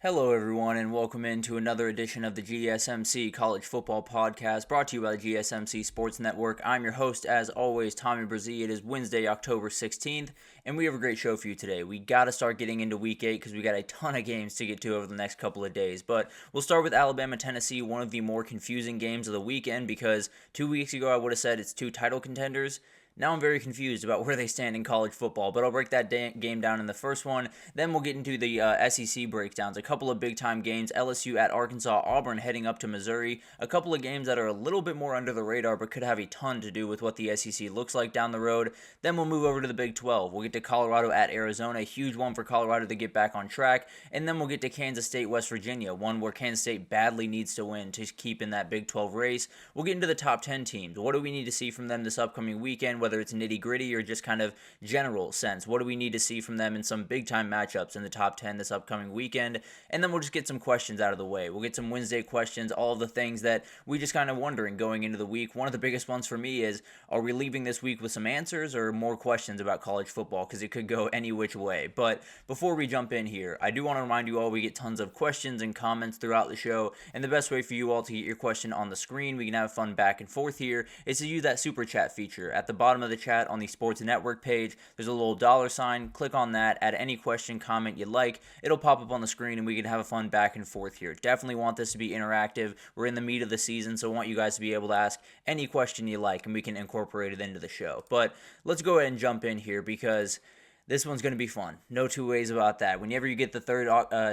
Hello, everyone, and welcome into another edition of the GSMC College Football Podcast, brought to you by the GSMC Sports Network. I'm your host, as always, Tommy Brzee. It is Wednesday, October 16th, and we have a great show for you today. We got to start getting into Week 8 because we got a ton of games to get to over the next couple of days. But we'll start with Alabama-Tennessee, one of the more confusing games of the weekend, because 2 weeks ago I would have said it's two title contenders. Now I'm very confused about where they stand in college football, but I'll break that game down in the first one. Then we'll get into the SEC breakdowns. A couple of big-time games, LSU at Arkansas, Auburn heading up to Missouri. A couple of games that are a little bit more under the radar, but could have a ton to do with what the SEC looks like down the road. Then we'll move over to the Big 12. We'll get to Colorado at Arizona, a huge one for Colorado to get back on track. And then we'll get to Kansas State, West Virginia, one where Kansas State badly needs to win to keep in that Big 12 race. We'll get into the top 10 teams. What do we need to see from them this upcoming weekend, whether it's nitty-gritty or just kind of general sense? What do we need to see from them in some big-time matchups in the top 10 this upcoming weekend? And then we'll just get some questions out of the way. We'll get some Wednesday questions, all of the things that we just kind of wondering going into the week. One of the biggest ones for me is, are we leaving this week with some answers or more questions about college football? Because it could go any which way. But before we jump in here, I do want to remind you all we get tons of questions and comments throughout the show, and the best way for you all to get your question on the screen, we can have fun back and forth here, is to use that super chat feature. At the bottom of the chat on the Sports Network page, there's a little $sign. Click on that, add any question, comment you like. It'll pop up on the screen and we can have a fun back and forth here. Definitely want this to be interactive. We're in the meat of the season, so I want you guys to be able to ask any question you like and we can incorporate it into the show. But let's go ahead and jump in here because this one's going to be fun. No two ways about that. Whenever you get the third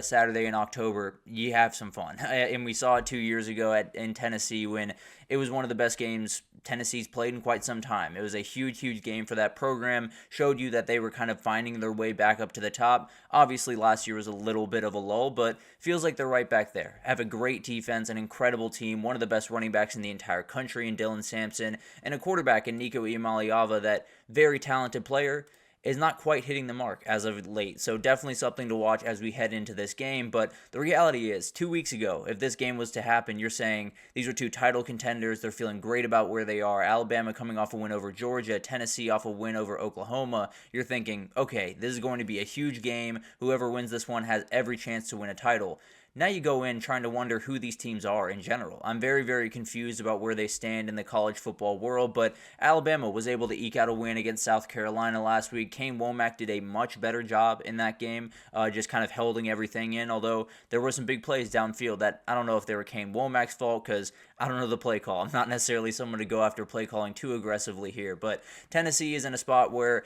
Saturday in October, you have some fun. And we saw it 2 years ago in Tennessee when it was one of the best games Tennessee's played in quite some time. It was a huge, huge game for that program. Showed you that they were kind of finding their way back up to the top. Obviously, last year was a little bit of a lull, but feels like they're right back there. Have a great defense, an incredible team, one of the best running backs in the entire country in Dylan Sampson, and a quarterback in Nico Iamaleava, that very talented player, is not quite hitting the mark as of late. So definitely something to watch as we head into this game. But the reality is, 2 weeks ago, if this game was to happen, you're saying these are two title contenders. They're feeling great about where they are. Alabama coming off a win over Georgia, Tennessee off a win over Oklahoma. You're thinking, okay, this is going to be a huge game. Whoever wins this one has every chance to win a title. Now you go in trying to wonder who these teams are in general. I'm very, very confused about where they stand in the college football world, but Alabama was able to eke out a win against South Carolina last week. Kane Womack did a much better job in that game, just kind of holding everything in, although there were some big plays downfield that I don't know if they were Kane Womack's fault because I don't know the play call. I'm not necessarily someone to go after play calling too aggressively here, but Tennessee is in a spot where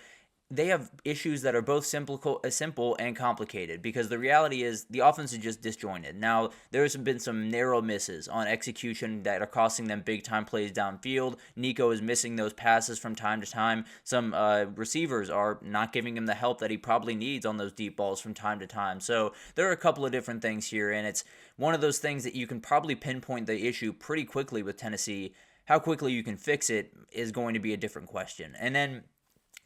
they have issues that are both simple and complicated, because the reality is the offense is just disjointed. Now, there's been some narrow misses on execution that are costing them big-time plays downfield. Nico is missing those passes from time to time. Some receivers are not giving him the help that he probably needs on those deep balls from time to time. So there are a couple of different things here, and it's one of those things that you can probably pinpoint the issue pretty quickly with Tennessee. How quickly you can fix it is going to be a different question. And then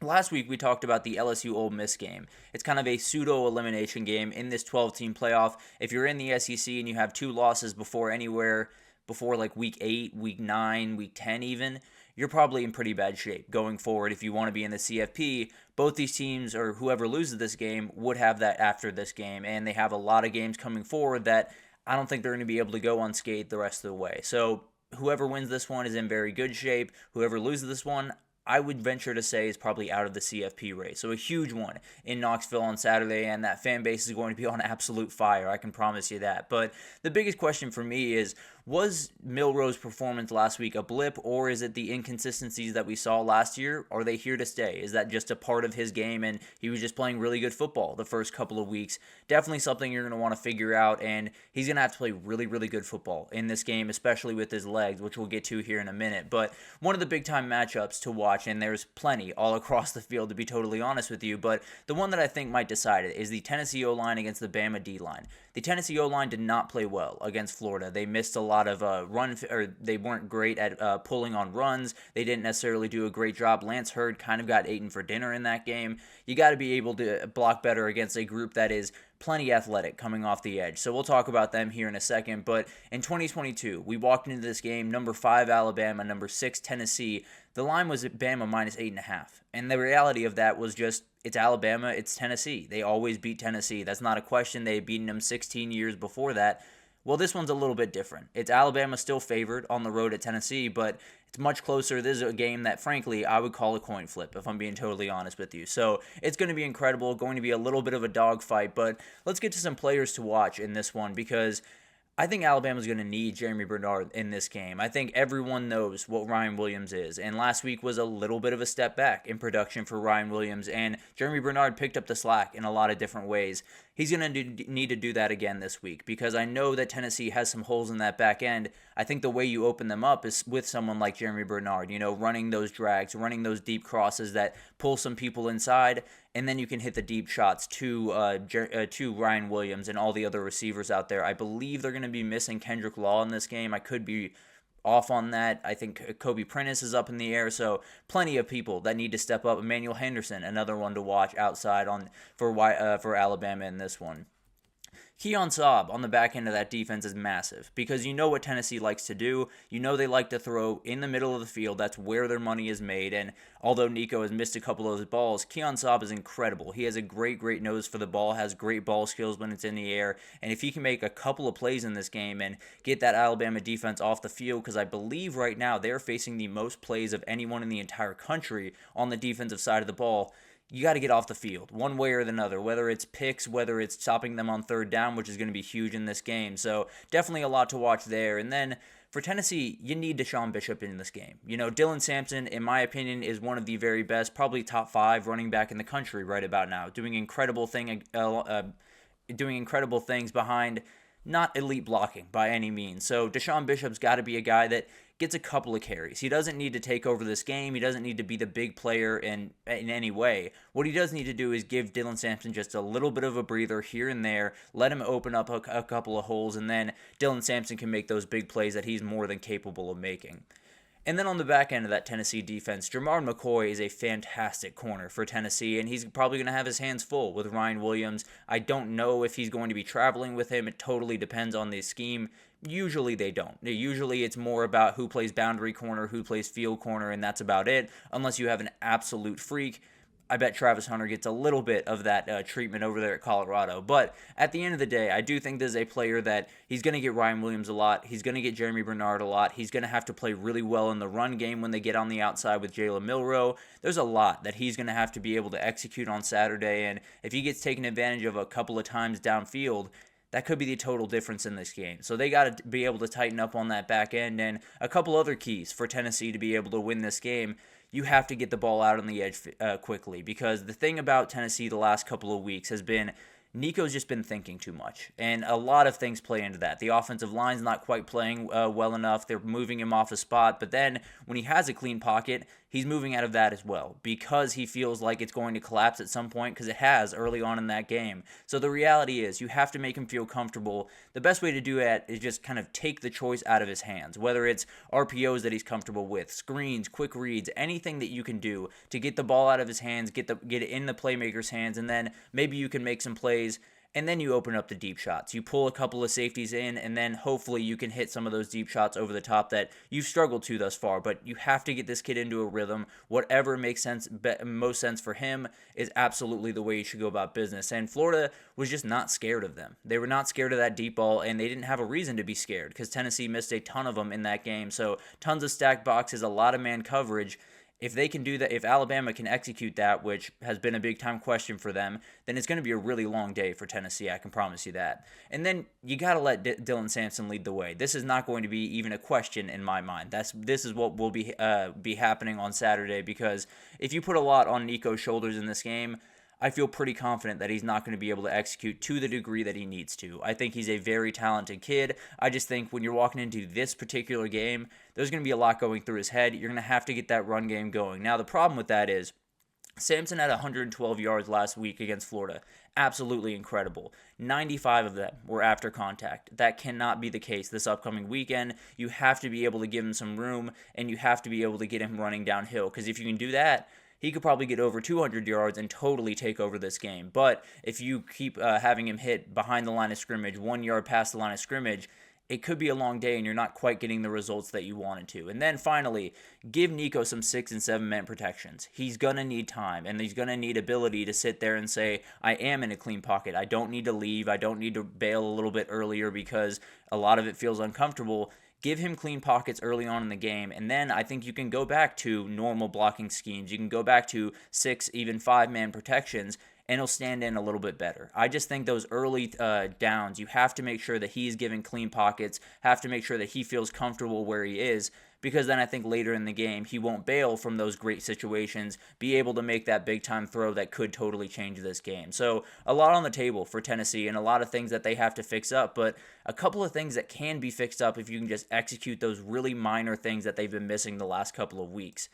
last week, we talked about the LSU Ole Miss game. It's kind of a pseudo-elimination game in this 12-team playoff. If you're in the SEC and you have two losses before like Week 8, Week 9, Week 10 even, you're probably in pretty bad shape going forward if you want to be in the CFP. Both these teams, or whoever loses this game, would have that after this game, and they have a lot of games coming forward that I don't think they're going to be able to go unscathed the rest of the way. So whoever wins this one is in very good shape. Whoever loses this one, I would venture to say, is probably out of the CFP race. So a huge one in Knoxville on Saturday, and that fan base is going to be on absolute fire. I can promise you that. But the biggest question for me is, was Milroe's performance last week a blip, or is it the inconsistencies that we saw last year? Are they here to stay? Is that just a part of his game and he was just playing really good football the first couple of weeks? Definitely something you're going to want to figure out, and he's going to have to play really, really good football in this game, especially with his legs, which we'll get to here in a minute. But one of the big-time matchups to watch, and there's plenty all across the field to be totally honest with you, but the one that I think might decide it is the Tennessee O-line against the Bama D-line. The Tennessee O-line did not play well against Florida. They missed a lot of they weren't great at pulling on runs. They didn't necessarily do a great job. Lance Hurd kind of got eaten for dinner in that game. You got to be able to block better against a group that is plenty athletic coming off the edge. So we'll talk about them here in a second. But in 2022, we walked into this game, number 5 Alabama, number 6 Tennessee. The line was at Bama minus 8.5. And the reality of that was just It's Alabama, it's Tennessee. They always beat Tennessee. That's not a question. They had beaten them 16 years before that. Well, this one's a little bit different. It's Alabama still favored on the road at Tennessee, but it's much closer. This is a game that, frankly, I would call a coin flip, if I'm being totally honest with you. So it's going to be incredible, going to be a little bit of a dogfight, but let's get to some players to watch in this one because I think Alabama's going to need Jeremy Bernard in this game. I think everyone knows what Ryan Williams is, and last week was a little bit of a step back in production for Ryan Williams, and Jeremy Bernard picked up the slack in a lot of different ways. He's going to need to do that again this week because I know that Tennessee has some holes in that back end. I think the way you open them up is with someone like Jeremy Bernard, running those drags, running those deep crosses that pull some people inside, and then you can hit the deep shots to Ryan Williams and all the other receivers out there. I believe they're going to be missing Kendrick Law in this game. I could be off on that. I think Kobe Prentice is up in the air, so plenty of people that need to step up. Emmanuel Henderson, another one to watch outside for Alabama in this one. Keon Saab on the back end of that defense is massive because you know what Tennessee likes to do. You know they like to throw in the middle of the field. That's where their money is made. And although Nico has missed a couple of those balls, Keon Saab is incredible. He has a great nose for the ball, has great ball skills when it's in the air. And if he can make a couple of plays in this game and get that Alabama defense off the field, because I believe right now they're facing the most plays of anyone in the entire country on the defensive side of the ball, you got to get off the field one way or another, whether it's picks, whether it's stopping them on third down, which is going to be huge in this game. So definitely a lot to watch there. And then for Tennessee, you need Deshaun Bishop in this game. Dylan Sampson, in my opinion, is one of the very best, probably top 5 running back in the country right about now, doing incredible things behind not elite blocking by any means. So Deshaun Bishop's got to be a guy that gets a couple of carries. He doesn't need to take over this game. He doesn't need to be the big player in any way. What he does need to do is give Dylan Sampson just a little bit of a breather here and there, let him open up a couple of holes, and then Dylan Sampson can make those big plays that he's more than capable of making. And then on the back end of that Tennessee defense, Jamar McCoy is a fantastic corner for Tennessee, and he's probably going to have his hands full with Ryan Williams. I don't know if he's going to be traveling with him. It totally depends on the scheme. Usually they don't. Usually it's more about who plays boundary corner, who plays field corner, and that's about it, unless you have an absolute freak. I bet Travis Hunter gets a little bit of that treatment over there at Colorado. But at the end of the day, I do think this is a player that he's going to get Ryan Williams a lot. He's going to get Jeremy Bernard a lot. He's going to have to play really well in the run game when they get on the outside with Jalen Milroe. There's a lot that he's going to have to be able to execute on Saturday. And if he gets taken advantage of a couple of times downfield, that could be the total difference in this game. So they got to be able to tighten up on that back end. And a couple other keys for Tennessee to be able to win this game. You have to get the ball out on the edge quickly, because the thing about Tennessee the last couple of weeks has been Nico's just been thinking too much, and a lot of things play into that. The offensive line's not quite playing well enough. They're moving him off the spot, but then when he has a clean pocket, he's moving out of that as well because he feels like it's going to collapse at some point, because it has early on in that game. So the reality is you have to make him feel comfortable. The best way to do that is just kind of take the choice out of his hands, whether it's RPOs that he's comfortable with, screens, quick reads, anything that you can do to get the ball out of his hands, get it in the playmaker's hands, and then maybe you can make some plays. And then you open up the deep shots. You pull a couple of safeties in, and then hopefully you can hit some of those deep shots over the top that you've struggled to thus far. But you have to get this kid into a rhythm. Whatever makes most sense for him is absolutely the way you should go about business. And Florida was just not scared of them. They were not scared of that deep ball, and they didn't have a reason to be scared because Tennessee missed a ton of them in that game. So tons of stacked boxes, a lot of man coverage. If they can do that, if Alabama can execute that, which has been a big-time question for them, then it's going to be a really long day for Tennessee, I can promise you that. And then you got to let Dylan Sampson lead the way. This is not going to be even a question in my mind. This is what will be happening on Saturday, because if you put a lot on Nico's shoulders in this game, I feel pretty confident that he's not going to be able to execute to the degree that he needs to. I think he's a very talented kid. I just think when you're walking into this particular game, there's going to be a lot going through his head. You're going to have to get that run game going. Now, the problem with that is Sampson had 112 yards last week against Florida. Absolutely incredible. 95 of them were after contact. That cannot be the case this upcoming weekend. You have to be able to give him some room, and you have to be able to get him running downhill, because if you can do that, he could probably get over 200 yards and totally take over this game. But if you keep having him hit behind the line of scrimmage, 1 yard past the line of scrimmage, it could be a long day and you're not quite getting the results that you wanted to. And then finally, give Nico some 6 and 7 man protections. He's going to need time, and he's going to need ability to sit there and say, I am in a clean pocket. I don't need to leave. I don't need to bail a little bit earlier because a lot of it feels uncomfortable. Give him clean pockets early on in the game, and then I think you can go back to normal blocking schemes. You can go back to 6, even 5-man protections, and he'll stand in a little bit better. I just think those early downs, you have to make sure that he's given clean pockets, have to make sure that he feels comfortable where he is, because then I think later in the game, he won't bail from those great situations, be able to make that big-time throw that could totally change this game. So a lot on the table for Tennessee and a lot of things that they have to fix up, but a couple of things that can be fixed up if you can just execute those really minor things that they've been missing the last couple of weeks.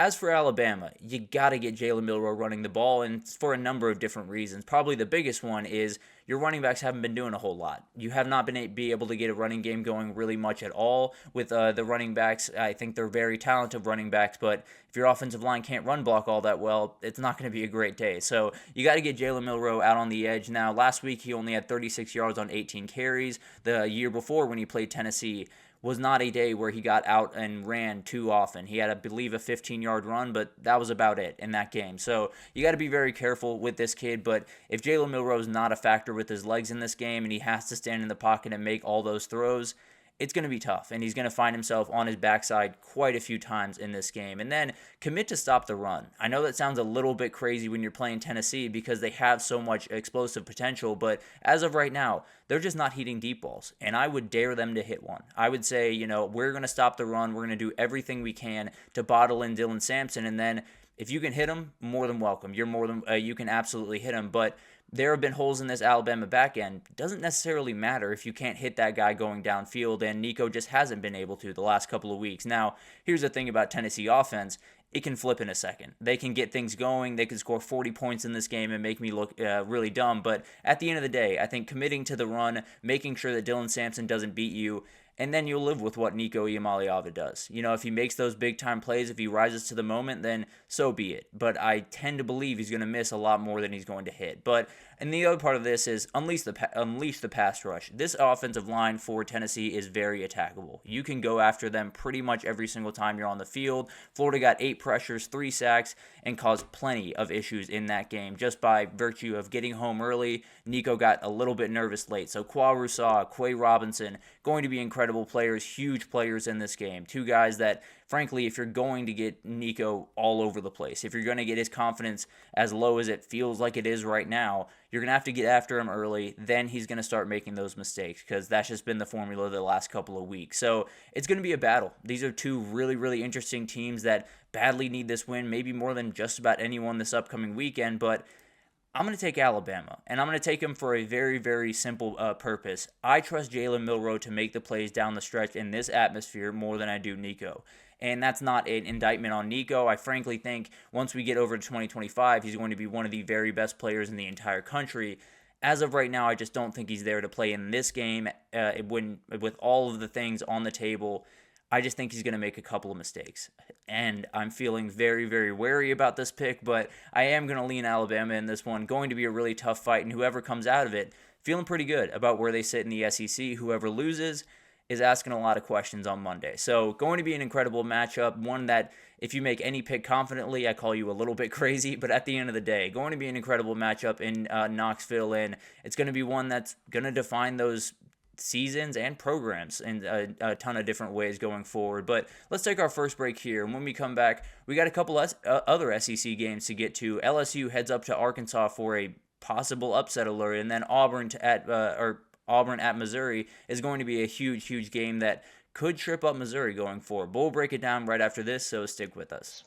As for Alabama, you got to get Jalen Milroe running the ball, and for a number of different reasons. Probably the biggest one is your running backs haven't been doing a whole lot. You have not been able to get a running game going really much at all with the running backs. I think they're very talented running backs, but if your offensive line can't run block all that well, it's not going to be a great day. So you got to get Jalen Milroe out on the edge. Now, last week he only had 36 yards on 18 carries. The year before when he played Tennessee was not a day where he got out and ran too often. He had, I believe, a 15-yard run, but that was about it in that game. So you got to be very careful with this kid, but if Jalen Milroe is not a factor with his legs in this game and he has to stand in the pocket and make all those throws, it's going to be tough, and he's going to find himself on his backside quite a few times in this game. And then commit to stop the run. I know that sounds a little bit crazy when you're playing Tennessee because they have so much explosive potential, but as of right now, they're just not hitting deep balls, and I would dare them to hit one. I would say, we're going to stop the run. We're going to do everything we can to bottle in Dylan Sampson, and then if you can hit him, more than welcome. You can absolutely hit him, but there have been holes in this Alabama back end. Doesn't necessarily matter if you can't hit that guy going downfield, and Nico just hasn't been able to the last couple of weeks. Now, here's the thing about Tennessee offense. It can flip in a second. They can get things going. They can score 40 points in this game and make me look really dumb. But at the end of the day, I think committing to the run, making sure that Dylan Sampson doesn't beat you, and then you'll live with what Nico Iamaleava does. If he makes those big-time plays, if he rises to the moment, then so be it. But I tend to believe he's going to miss a lot more than he's going to hit. And the other part of this is unleash the pass rush. This offensive line for Tennessee is very attackable. You can go after them pretty much every single time you're on the field. Florida got 8 pressures, 3 sacks, and caused plenty of issues in that game just by virtue of getting home early. Nico got a little bit nervous late. So Qua Rousseau, Quay Robinson, going to be incredible players, huge players in this game. 2 guys that, frankly, if you're going to get Nico all over the place, if you're going to get his confidence as low as it feels like it is right now, you're going to have to get after him early. Then he's going to start making those mistakes because that's just been the formula the last couple of weeks. So it's going to be a battle. These are 2 really, really interesting teams that badly need this win, maybe more than just about anyone this upcoming weekend, but I'm going to take Alabama, and I'm going to take him for a very, very simple purpose. I trust Jalen Milroe to make the plays down the stretch in this atmosphere more than I do Nico. And that's not an indictment on Nico. I frankly think once we get over to 2025, he's going to be one of the very best players in the entire country. As of right now, I just don't think he's there to play in this game. With all of the things on the table, I just think he's going to make a couple of mistakes. And I'm feeling very, very wary about this pick, but I am going to lean Alabama in this one. Going to be a really tough fight, and whoever comes out of it, feeling pretty good about where they sit in the SEC. Whoever loses is asking a lot of questions on Monday. So going to be an incredible matchup, one that if you make any pick confidently, I call you a little bit crazy, but at the end of the day, going to be an incredible matchup in Knoxville, and it's going to be one that's going to define those seasons and programs in a ton of different ways going forward. But let's take our first break here, and when we come back, we got a couple other SEC games to get to. LSU heads up to Arkansas for a possible upset alert, and then Auburn at Missouri is going to be a huge, huge game that could trip up Missouri going forward. But we'll break it down right after this, so stick with us.